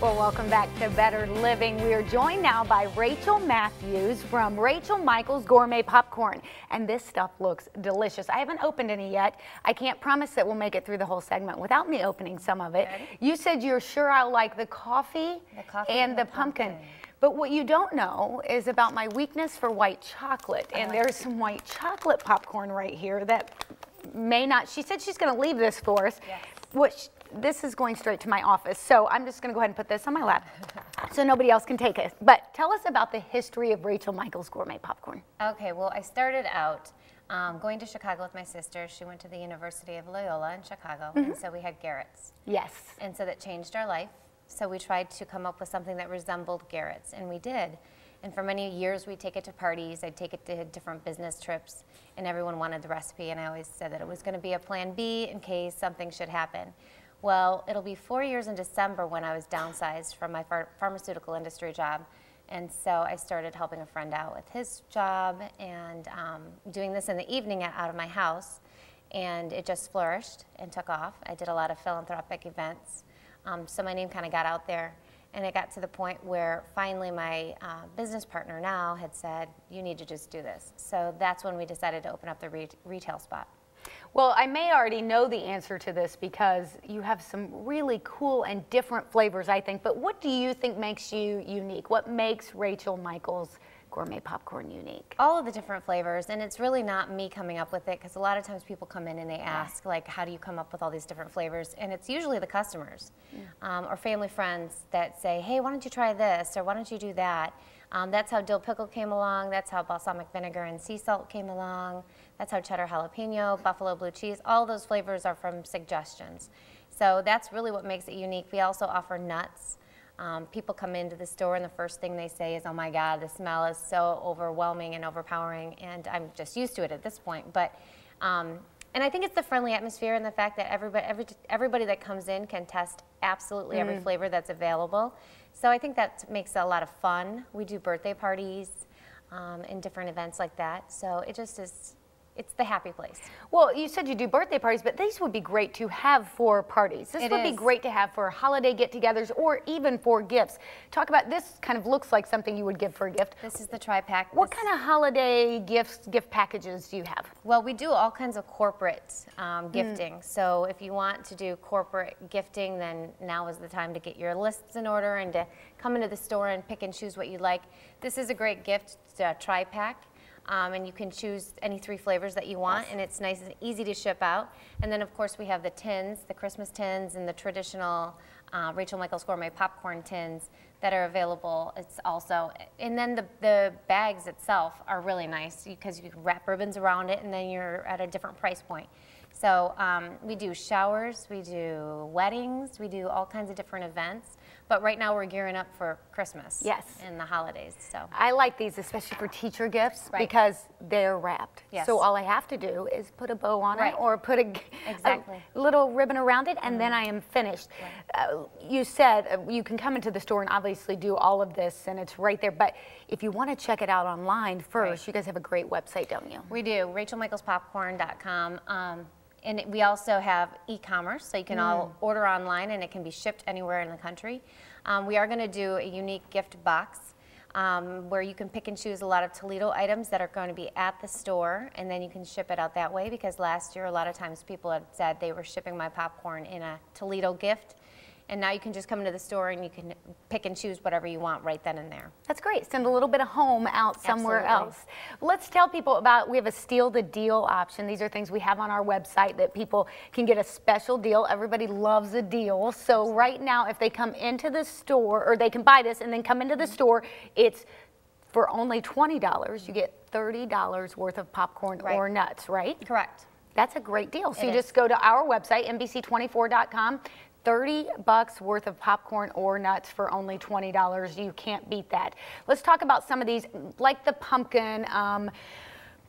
Well, welcome back to Better Living. We are joined now by Rachel Matthews from Rachel Michael's Gourmet Popcorn. And this stuff looks delicious. I haven't opened any yet. I can't promise that we'll make it through the whole segment without me opening some of it. Ready? You said you're sure I'll like the coffee and the pumpkin. But what you don't know is about my weakness for white chocolate. And there's some white chocolate popcorn right here that may not, she said she's going to leave this for us. Yes. Which this is going straight to my office, so I'm just going to go ahead and put this on my lap so nobody else can take it. But tell us about the history of Rachel Michael's Gourmet Popcorn. Okay, well, I started out going to Chicago with my sister. She went to the University of Loyola in Chicago, and so we had Garrett's. Yes. And so that changed our life. So we tried to come up with something that resembled Garrett's, and we did. And for many years, we'd take it to parties. I'd take it to different business trips, and everyone wanted the recipe, and I always said that it was going to be a plan B in case something should happen. Well, it'll be 4 years in December when I was downsized from my pharmaceutical industry job. And so I started helping a friend out with his job and doing this in the evening out of my house. And it just flourished and took off. I did a lot of philanthropic events. So my name kind of got out there. And it got to the point where finally my business partner now had said, you need to just do this. So that's when we decided to open up the retail spot. Well, I may already know the answer to this because you have some really cool and different flavors, I think. But what do you think makes you unique? What makes Rachel Michael's Gourmet Popcorn unique? All All of the different flavors, and it's really not me coming up with it, because a lot of times people come in and they ask, like, how do you come up with all these different flavors? And it's usually the customers or family friends that say, hey, why don't you try this, or why don't you do that? That's how dill pickle came along. That's how balsamic vinegar and sea salt came along. That's how cheddar jalapeno, buffalo blue cheese, all those flavors are from suggestions. So that's really what makes it unique. We also offer nuts. People come into the store and the first thing they say is, oh my God, the smell is so overwhelming and overpowering, and I'm just used to it at this point. But, and I think it's the friendly atmosphere and the fact that everybody that comes in can test absolutely every flavor that's available. So I think that makes it a lot of fun. We do birthday parties and different events like that. So it just is, it's the happy place. Well, you said you do birthday parties, but these would be great to have for parties. This would be great to have for holiday get-togethers or even for gifts. Talk about, this kind of looks like something you would give for a gift. This is the tri-pack. What kind of holiday gift packages do you have? Well, we do all kinds of corporate gifting. So if you want to do corporate gifting, then now is the time to get your lists in order and to come into the store and pick and choose what you like. This is a great gift, tri-pack. And you can choose any 3 flavors that you want, and it's nice and easy to ship out. And then, of course, we have the tins, the Christmas tins, and the traditional Rachel Michael's Gourmet Popcorn tins that are available. It's also, and then the bags itself are really nice because you can wrap ribbons around it, and then you're at a different price point. So we do showers, we do weddings, we do all kinds of different events. But right now we're gearing up for Christmas and the holidays. So I like these, especially for teacher gifts, because they're wrapped. Yes. So all I have to do is put a bow on it or put a little ribbon around it, and then I am finished. You said you can come into the store and obviously do all of this, and it's right there. But if you want to check it out online first, you guys have a great website, don't you? We do, rachelmichaelspopcorn.com. And we also have e-commerce, so you can all order online and it can be shipped anywhere in the country. We are going to do a unique gift box where you can pick and choose a lot of Toledo items that are going to be at the store, and then you can ship it out that way, because last year a lot of times people had said they were shipping my popcorn in a Toledo gift. And now you can just come into the store and you can pick and choose whatever you want right then and there. That's great. Send a little bit of home out somewhere else. Let's tell people about, we have a Steal the Deal option. These are things we have on our website that people can get a special deal. Everybody loves a deal. So right now, if they come into the store, or they can buy this and then come into the store, it's for only $20. You get $30 worth of popcorn or nuts, right? Correct. That's a great deal. So you just go to our website, NBC24.com. $30 worth of popcorn or nuts for only $20. You can't beat that. Let's talk about some of these, like the pumpkin.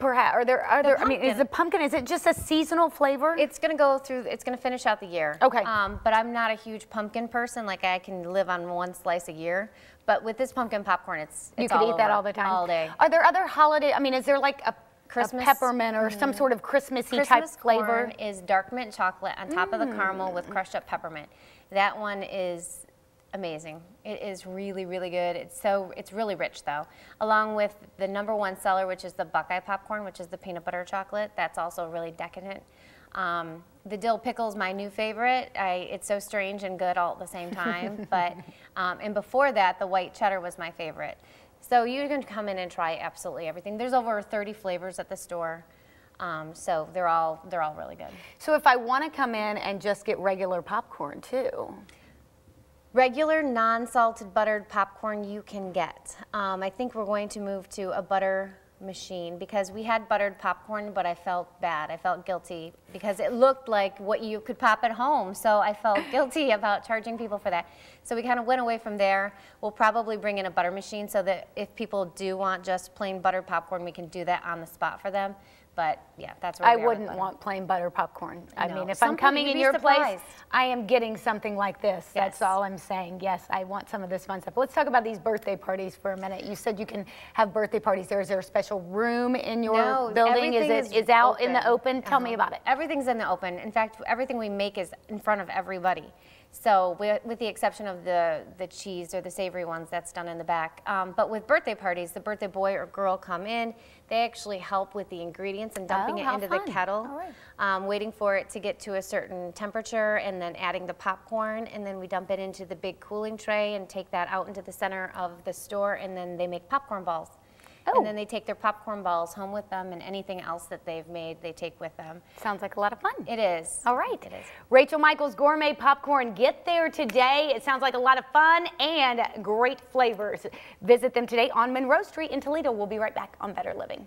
Perhaps are there other? I mean, is the pumpkin? Is it just a seasonal flavor? It's going to go through. It's going to finish out the year. Okay. But I'm not a huge pumpkin person. Like, I can live on 1 slice a year. But with this pumpkin popcorn, it's you could eat that all the time, all day. Are there other holiday? I mean, is there like a peppermint or some sort of Christmassy type flavor? Corn is dark mint chocolate on top of the caramel with crushed up peppermint. That one is amazing. It is really, really good. It's really rich though. Along with the #1 seller, which is the Buckeye popcorn, which is the peanut butter chocolate. That's also really decadent. The dill pickle is my new favorite. It's so strange and good all at the same time. But and before that, the white cheddar was my favorite. So you can come in and try absolutely everything. There's over 30 flavors at the store. So they're all really good. So if I want to come in and just get regular popcorn too? Regular non-salted buttered popcorn you can get. I think we're going to move to a butter machine because we had buttered popcorn, but I felt bad. I felt guilty because it looked like what you could pop at home. So I felt guilty about charging people for that. So we kind of went away from there. We'll probably bring in a butter machine so that if people do want just plain buttered popcorn, we can do that on the spot for them. But yeah, that's where we are. I wouldn't want plain butter popcorn. I mean, if Some I'm coming people, in you'd your be surprised. place, I am getting something like this. That's Yes. all I'm saying. Yes, I want some of this fun stuff. Let's talk about these birthday parties for a minute. You said you can have birthday parties there. Is there a special room in your building? Everything Is out in the open? Tell me about it. Everything's in the open. In fact, everything we make is in front of everybody. So with the exception of the cheese or the savory ones, that's done in the back. But with birthday parties, the birthday boy or girl come in. They actually help with the ingredients and dumping it into the kettle, waiting for it to get to a certain temperature, and then adding the popcorn, and then we dump it into the big cooling tray and take that out into the center of the store, and then they make popcorn balls. And then they take their popcorn balls home with them, and anything else that they've made, they take with them. Sounds like a lot of fun. It is. All right. It is. Rachel Michaels Gourmet Popcorn. Get there today. It sounds like a lot of fun and great flavors. Visit them today on Monroe Street in Toledo. We'll be right back on Better Living.